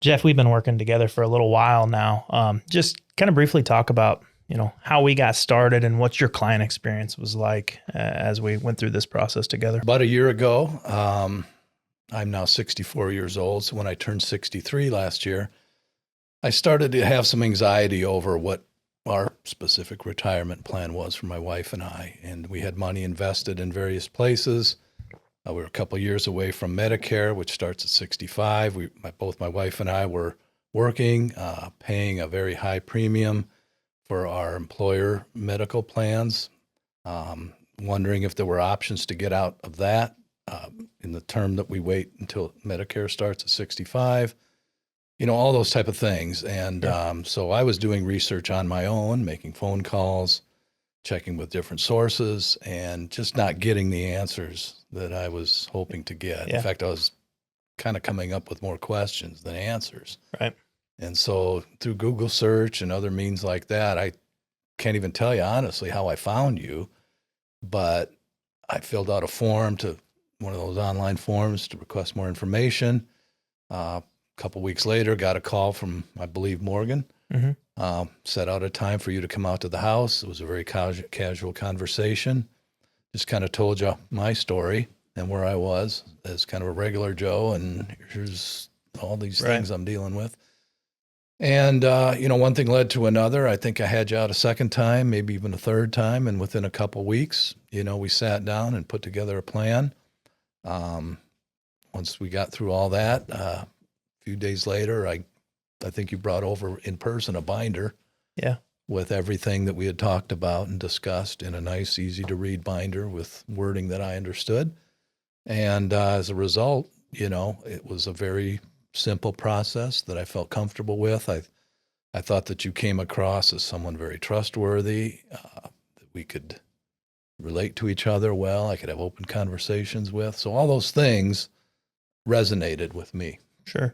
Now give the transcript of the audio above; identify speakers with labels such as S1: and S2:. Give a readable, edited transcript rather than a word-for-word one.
S1: Jeff, we've been working together for a little while now. Just kind of briefly talk about, how we got started and what your client experience was like as we went through this process together.
S2: About a year ago, I'm now 64 years old. So when I turned 63 last year, I started to have some anxiety over what our specific retirement plan was for my wife and I. And we had money invested in various places. We were a couple of years away from Medicare, which starts at 65. Both my wife and I were working, paying a very high premium for our employer medical plans, wondering if there were options to get out of that in the term that we wait until Medicare starts at 65, all those type of things. And so I was doing research on my own, making phone calls, checking with different sources, and just not getting the answers that I was hoping to get.
S1: Yeah.
S2: In fact, I was kind of coming up with more questions than answers.
S1: Right.
S2: And so through Google search and other means like that, I can't even tell you honestly how I found you, but I filled out a form to one of those online forms to request more information. A couple weeks later, got a call from, I believe, Morgan. Set out a time for you to come out to the house. It was a very casual conversation. Just kind of told you my story and where I was as kind of a regular Joe, and here's all these things I'm dealing with. And, one thing led to another. I think I had you out a second time, maybe even a third time. And within a couple weeks, we sat down and put together a plan. Once we got through all that, a few days later, I think you brought over in person a binder.
S1: Yeah.
S2: With everything that we had talked about and discussed in a nice, easy to read binder with wording that I understood. And as a result, it was a very simple process that I felt comfortable with. I thought that you came across as someone very trustworthy, that we could relate to each other well, I could have open conversations with. So all those things resonated with me.
S1: Sure.